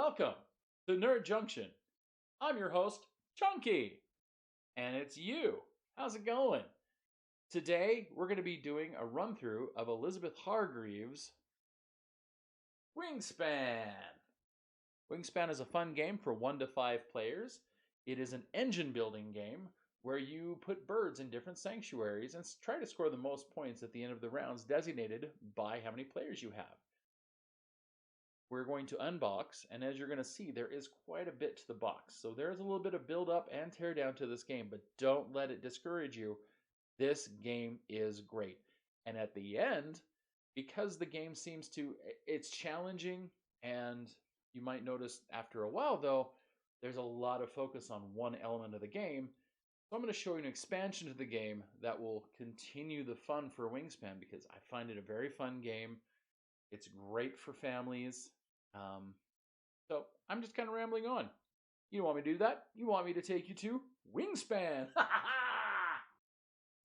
Welcome to Nerd Junction. I'm your host, Chunky, and it's you. How's it going? Today, we're going to be doing a run through of Elizabeth Hargreaves' Wingspan. Wingspan is a fun game for 1 to 5 players. It is an engine building game where you put birds in different sanctuaries and try to score the most points at the end of the rounds designated by how many players you have. We're going to unbox, and as you're going to see, there is quite a bit to the box. So there's a little bit of build up and tear down to this game, but don't let it discourage you. This game is great. And at the end, because the game it's challenging, and you might notice after a while though, there's a lot of focus on one element of the game. So I'm going to show you an expansion to the game that will continue the fun for Wingspan because I find it a very fun game. It's great for families. So I'm just kind of rambling on. You don't want me to do that? You want me to take you to Wingspan.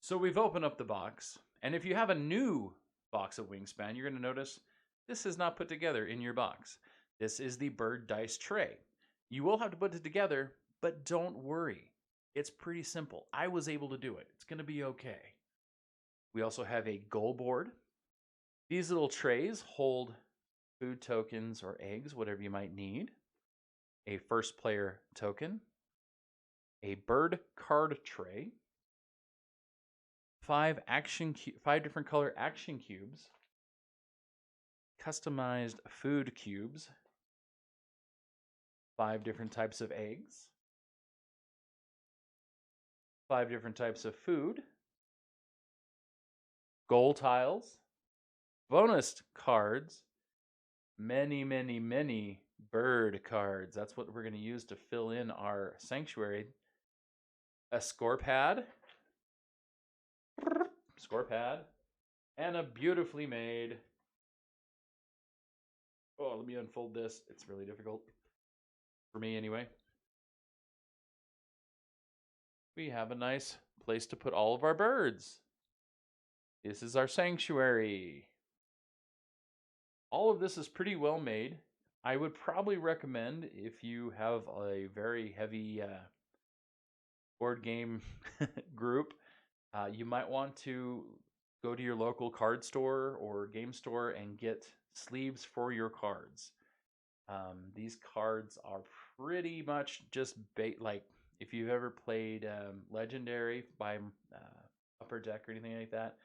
So we've opened up the box. And if you have a new box of Wingspan, you're going to notice this is not put together in your box. This is the bird dice tray. You will have to put it together, but don't worry. It's pretty simple. I was able to do it. It's going to be okay. We also have a goal board. These little trays hold food tokens or eggs, whatever you might need. A first player token. A bird card tray. 5 different color action cubes. Customized food cubes. 5 different types of eggs. 5 different types of food. Goal tiles. Bonus cards. Many bird cards. That's what we're going to use to fill in our sanctuary. A score pad. And a beautifully made... Oh, let me unfold this. It's really difficult. For me, anyway. We have a nice place to put all of our birds. This is our sanctuary. All of this is pretty well made. I would probably recommend if you have a very heavy board game group, you might want to go to your local card store or game store and get sleeves for your cards. These cards are pretty much just like if you've ever played Legendary by Upper Deck or anything like that,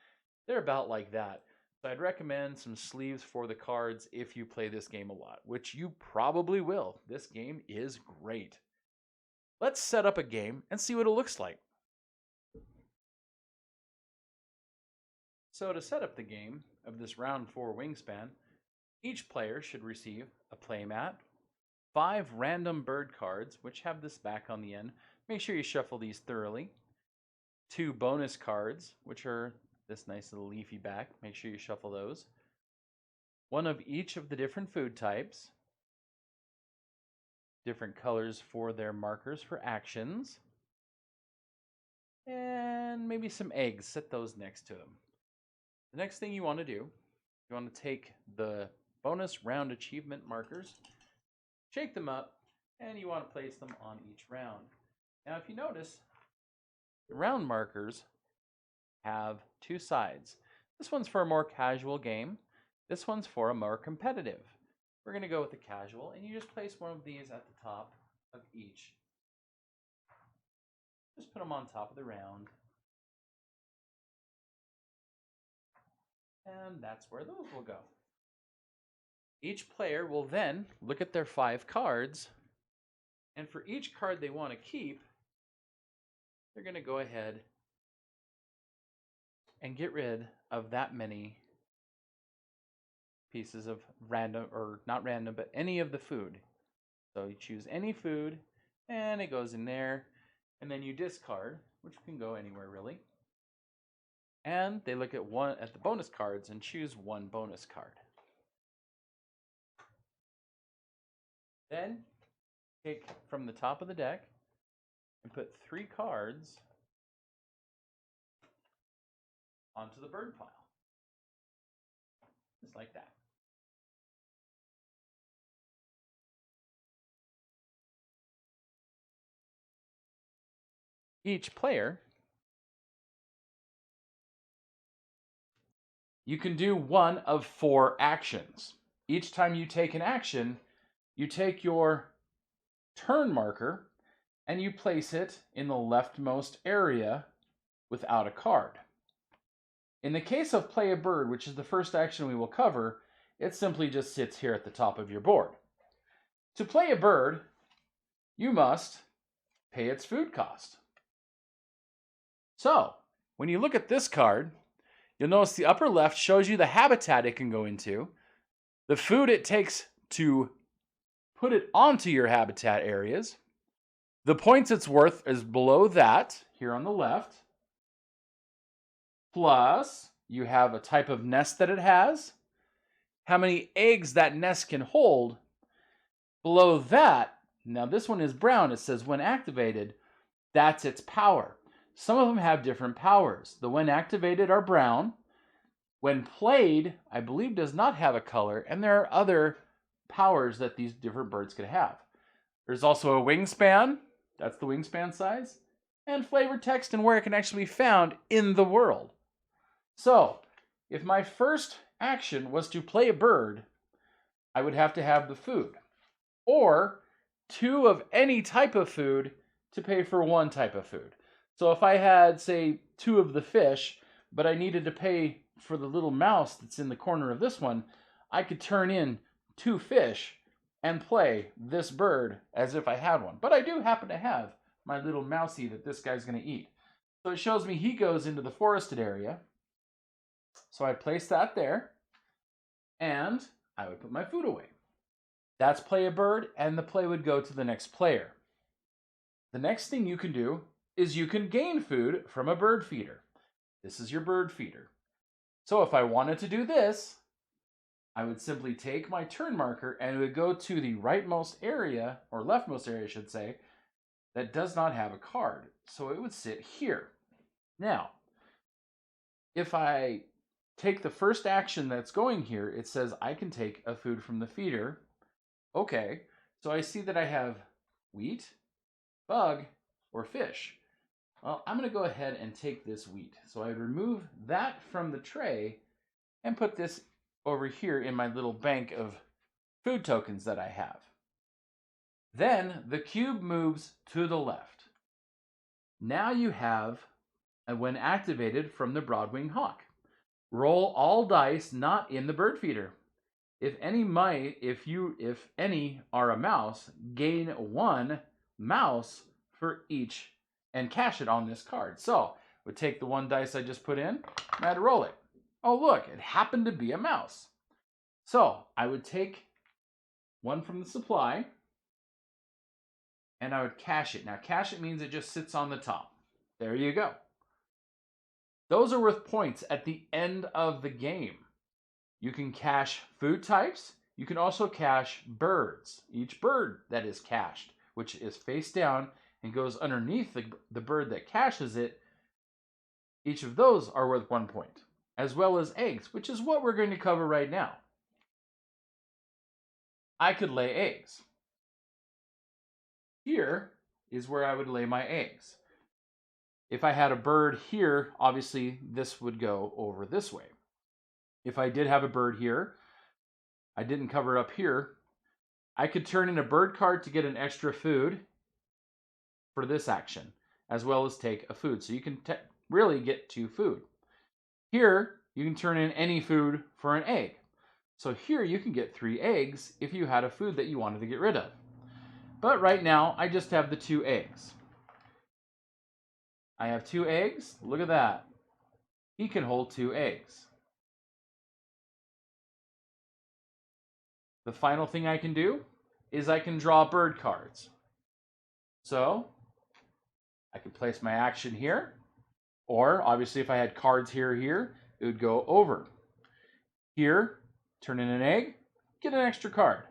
they're about like that. So I'd recommend some sleeves for the cards if you play this game a lot, which you probably will. This game is great. Let's set up a game and see what it looks like. So to set up the game of this round 4 Wingspan, each player should receive a playmat, 5 random bird cards, which have this back on the end. Make sure you shuffle these thoroughly. 2 bonus cards, which are this nice little leafy back. Make sure you shuffle those. 1 of each of the different food types. Different colors for their markers for actions. And maybe some eggs. Set those next to them. The next thing you want to do, you want to take the bonus round achievement markers, shake them up, and you want to place them on each round. Now if you notice, the round markers have 2 sides. This one's for a more casual game. This one's for a more competitive. We're going to go with the casual, and you just place one of these at the top of each. Just put them on top of the round. And that's where those will go. Each player will then look at their 5 cards, and for each card they want to keep, they're going to go ahead and get rid of that many pieces of random, or not random, but any of the food. So you choose any food, and it goes in there, and then you discard, which can go anywhere really. And they look at the bonus cards and choose 1 bonus card. Then take from the top of the deck and put 3 cards onto the bird pile. Just like that. each player, you can do one of 4 actions. Each time you take an action, you take your turn marker and you place it in the leftmost area without a card. In the case of play a bird, which is the first action we will cover, it simply just sits here at the top of your board. To play a bird, you must pay its food cost. So, when you look at this card, you'll notice the upper left shows you the habitat it can go into, the food it takes to put it onto your habitat areas, the points it's worth is below that, here on the left, plus you have a type of nest that it has, how many eggs that nest can hold. Below that, now this one is brown, it says when activated, that's its power. Some of them have different powers. The when activated are brown. When played, I believe does not have a color, and there are other powers that these different birds could have. There's also a wingspan, that's the wingspan size, and flavor text and where it can actually be found in the world. So, if my first action was to play a bird, I would have to have the food, or 2 of any type of food to pay for 1 type of food. So if I had, say, 2 of the fish, but I needed to pay for the little mouse that's in the corner of this one, I could turn in 2 fish and play this bird as if I had one. But I do happen to have my little mousey that this guy's going to eat. So it shows me he goes into the forested area. So I place that there, and I would put my food away. That's play a bird, and the play would go to the next player. The next thing you can do is you can gain food from a bird feeder. This is your bird feeder. So if I wanted to do this, I would simply take my turn marker and it would go to the rightmost area, or leftmost area I should say, that does not have a card. So it would sit here. Now, if I take the first action that's going here, it says I can take a food from the feeder. Okay, so I see that I have wheat, bug, or fish. Well, I'm going to go ahead and take this wheat. So I remove that from the tray and put this over here in my little bank of food tokens that I have. Then the cube moves to the left. Now you have a when activated from the broadwing hawk. Roll all dice not in the bird feeder. If any are a mouse, gain 1 mouse for each and cash it on this card. So we'll take the 1 dice I just put in and I'd roll it. Oh look, it happened to be a mouse. So I would take 1 from the supply and I would cash it. Now cash it means it just sits on the top. There you go. Those are worth points at the end of the game. You can cash food types. You can also cash birds. Each bird that is cached, which is face down and goes underneath the bird that caches it, each of those are worth 1 point, as well as eggs, which is what we're going to cover right now. I could lay eggs. Here is where I would lay my eggs. If I had a bird here, obviously this would go over this way. If I did have a bird here, I didn't cover up here, I could turn in a bird card to get an extra food for this action, as well as take a food. So you can really get 2 food. Here, you can turn in any food for an egg. So here you can get 3 eggs if you had a food that you wanted to get rid of. But right now, I just have the 2 eggs. I have 2 eggs. Look at that. He can hold 2 eggs. The final thing I can do is I can draw bird cards. So I can place my action here, or obviously if I had cards here, it would go over. Here, turn in an egg, get an extra card.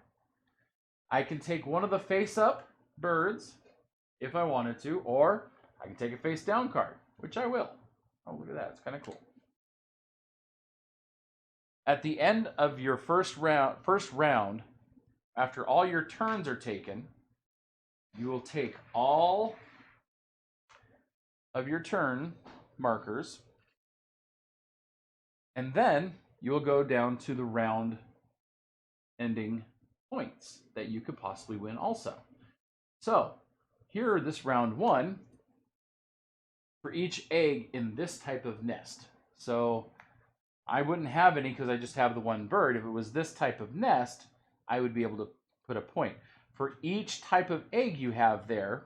I can take one of the face-up birds if I wanted to, or I can take a face-down card, which I will. Oh, look at that. It's kind of cool. At the end of your first round, after all your turns are taken, you will take all of your turn markers, and then you'll go down to the round ending points that you could possibly win also. So here, this round 1, for each egg in this type of nest. So I wouldn't have any because I just have the 1 bird. If it was this type of nest, I would be able to put a point. For each type of egg you have there,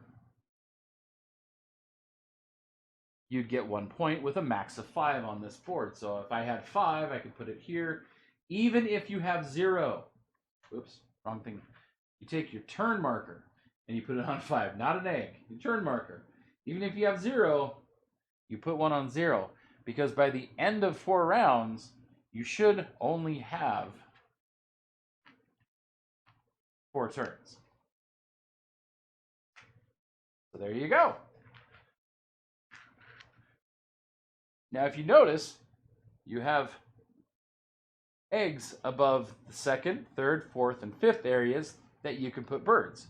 you'd get 1 point with a max of 5 on this board. So if I had 5, I could put it here. Even if you have 0, oops, wrong thing. You take your turn marker and you put it on 5, not an egg, your turn marker. Even if you have 0, you put 1 on 0, because by the end of 4 rounds, you should only have 4 turns. So there you go. Now, if you notice, you have eggs above the 2nd, 3rd, 4th, and 5th areas that you can put birds.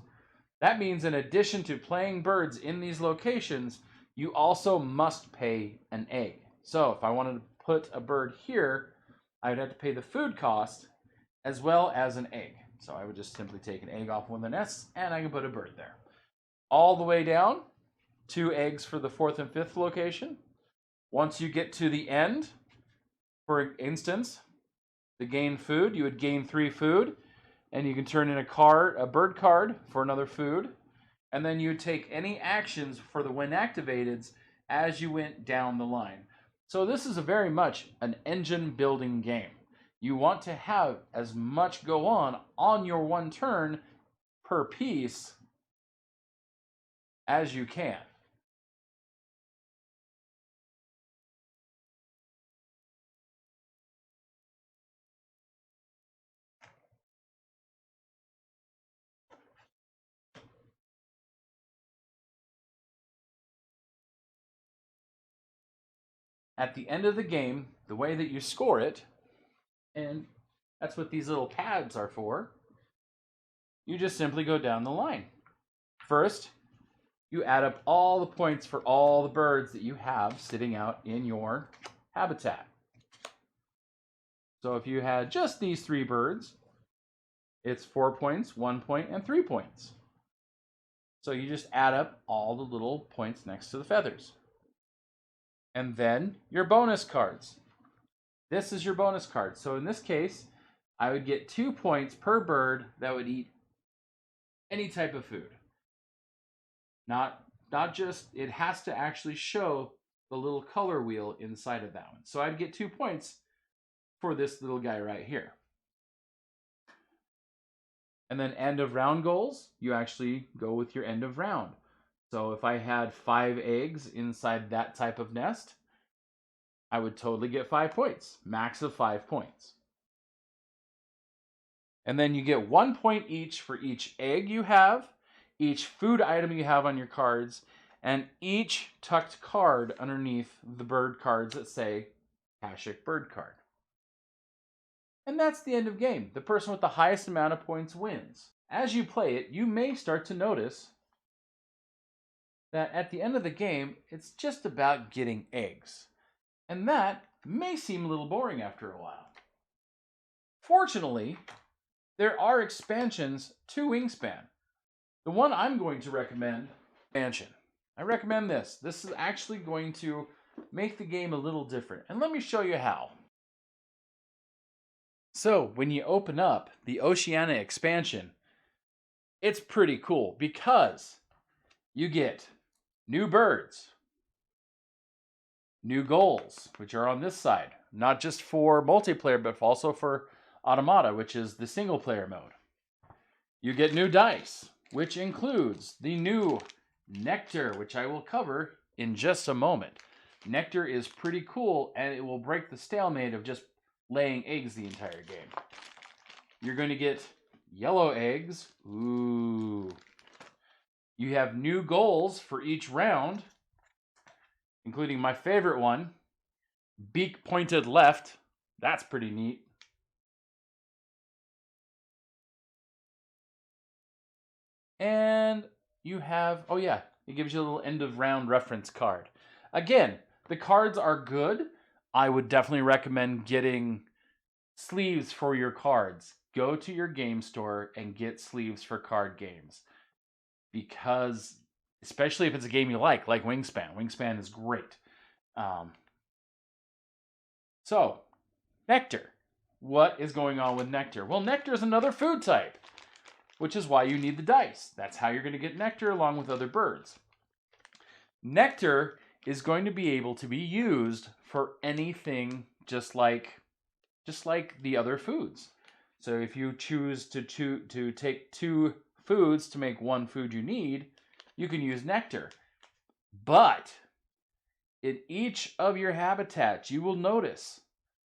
That means in addition to playing birds in these locations, you also must pay an egg. So if I wanted to put a bird here, I would have to pay the food cost as well as an egg. So I would just simply take an egg off one of the nests and I can put a bird there. All the way down, 2 eggs for the 4th and 5th location. Once you get to the end, for instance, the gain food, you would gain 3 food, and you can turn in a bird card for another food, and then you would take any actions for the when activateds as you went down the line. So this is a very much an engine building game. You want to have as much go on your 1 turn per piece as you can. At the end of the game, the way that you score it, and that's what these little pads are for, you just simply go down the line. First, you add up all the points for all the birds that you have sitting out in your habitat. So if you had just these 3 birds, it's 4 points, 1 point, and 3 points. So you just add up all the little points next to the feathers. And then your bonus cards. This is your bonus card. So in this case, I would get 2 points per bird that would eat any type of food. Not just, it has to actually show the little color wheel inside of that one. So I'd get 2 points for this little guy right here. And then end of round goals, you actually go with your end of round. So if I had 5 eggs inside that type of nest, I would totally get 5 points, max of 5 points. And then you get 1 point each for each egg you have, each food item you have on your cards, and each tucked card underneath the bird cards that say Kashik bird card. And that's the end of game. The person with the highest amount of points wins. As you play it, you may start to notice that at the end of the game, it's just about getting eggs. And that may seem a little boring after a while. Fortunately, there are expansions to Wingspan. The one I'm going to recommend, expansion. I recommend this. This is actually going to make the game a little different. And let me show you how. So when you open up the Oceania Expansion, it's pretty cool because you get new birds, new goals, which are on this side, not just for multiplayer, but also for Automata, which is the single player mode. You get new dice, which includes the new Nectar, which I will cover in just a moment. Nectar is pretty cool, and it will break the stalemate of just laying eggs the entire game. You're going to get yellow eggs. Ooh. You have new goals for each round, including my favorite one, beak pointed left. That's pretty neat. And you have, oh yeah, it gives you a little end of round reference card. Again, the cards are good. I would definitely recommend getting sleeves for your cards. Go to your game store and get sleeves for card games. Because, especially if it's a game you like Wingspan. Wingspan is great. So, Nectar. What is going on with Nectar? Well, Nectar is another food type, which is why you need the dice. That's how you're going to get Nectar along with other birds. Nectar is going to be able to be used for anything just like the other foods. So if you choose to take 2 foods to make 1 food you need, you can use Nectar. But in each of your habitats, you will notice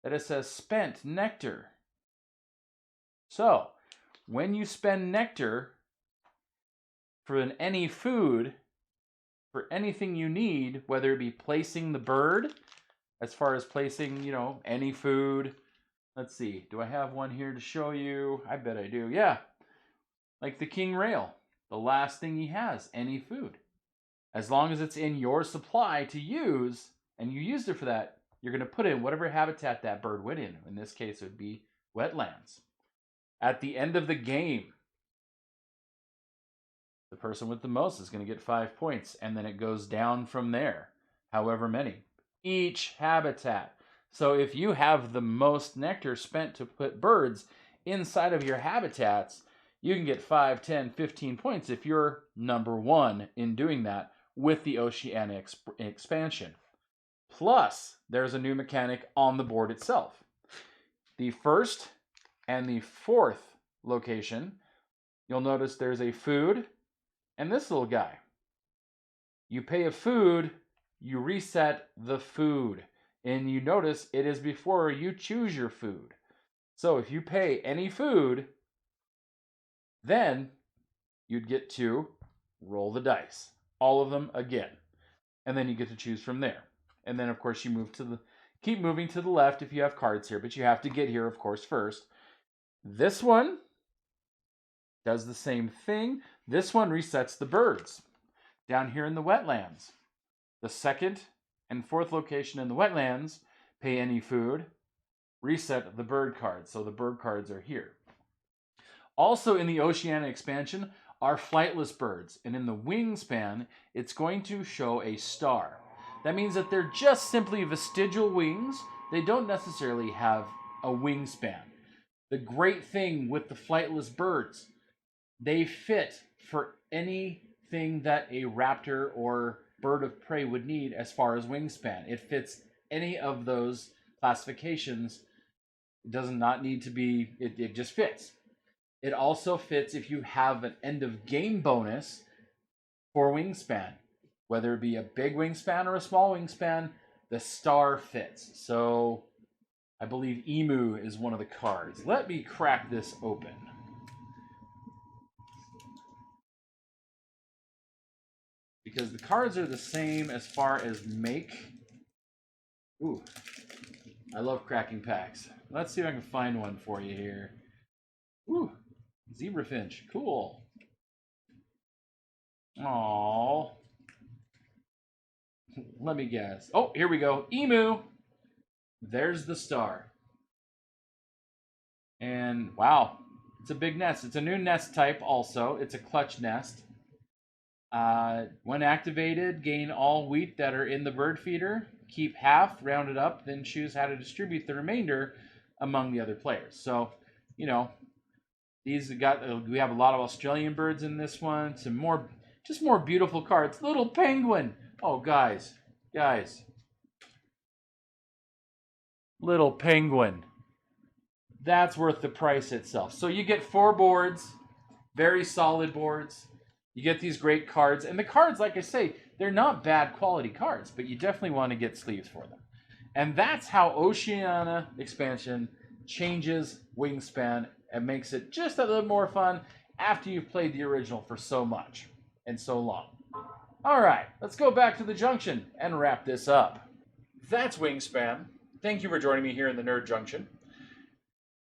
that it says spent Nectar. So when you spend Nectar for any food, for anything you need, whether it be placing the bird, as far as placing, any food. Let's see, do I have one here to show you? I bet I do, yeah. Like the king rail, the last thing he has, any food. As long as it's in your supply to use, and you used it for that, you're going to put in whatever habitat that bird went in. In this case, it would be wetlands. At the end of the game, the person with the most is going to get 5 points, and then it goes down from there, however many. Each habitat. So if you have the most nectar spent to put birds inside of your habitats, you can get 5, 10, 15 points if you're number 1 in doing that with the Oceania Expansion. Plus, there's a new mechanic on the board itself. The first and the 4th location, you'll notice there's a food and this little guy. You pay a food, you reset the food. And you notice it is before you choose your food. So if you pay any food, then you'd get to roll the dice. All of them again. And then you get to choose from there. And then, of course, you keep moving to the left if you have cards here. But you have to get here, of course, first. This one does the same thing. This one resets the birds down here in the wetlands. The 2nd and 4th location in the wetlands, pay any food, reset the bird cards. So the bird cards are here. Also in the Oceania Expansion are flightless birds. And in the Wingspan, it's going to show a star. That means that they're just simply vestigial wings. They don't necessarily have a wingspan. The great thing with the flightless birds, they fit for anything that a raptor or bird of prey would need as far as wingspan. It fits any of those classifications. It does not need to be, it just fits. It also fits if you have an end of game bonus for wingspan. Whether it be a big wingspan or a small wingspan, the star fits. So I believe Emu is one of the cards. Let me crack this open. Because the cards are the same as far as make. Ooh, I love cracking packs. Let's see if I can find one for you here. Ooh, zebrafinch, cool. Aww. Let me guess. Oh, here we go. Emu. There's the star. And wow, it's a big nest. It's a new nest type also. It's a clutch nest. When activated, gain all wheat that are in the bird feeder. Keep half, round it up, then choose how to distribute the remainder among the other players. So, we have a lot of Australian birds in this one. Some more, just more beautiful cards. Little penguin. Oh, guys. Little penguin. That's worth the price itself. So you get 4 boards, very solid boards. You get these great cards. And the cards, like I say, they're not bad quality cards, but you definitely want to get sleeves for them. And that's how Oceania Expansion changes Wingspan and makes it just a little more fun after you've played the original for so much and so long. All right, let's go back to the Junction and wrap this up. That's Wingspan. Thank you for joining me here in the Nerd Junction.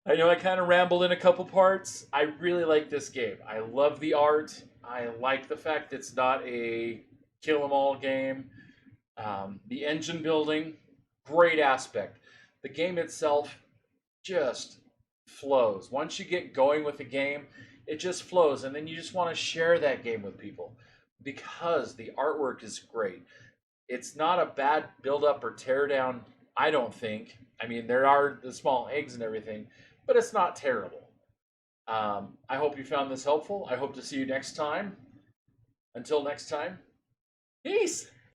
I know I kind of rambled in a couple parts. I really like this game. I love the art. I like the fact it's not a kill 'em all game. The engine building, great aspect. The game itself just flows. Once you get going with the game, it just flows, and then you just want to share that game with people because the artwork is great. It's not a bad build up or tear down, I don't think. I mean, there are the small eggs and everything, but it's not terrible. I hope you found this helpful. I hope to see you next time. Until next time, peace.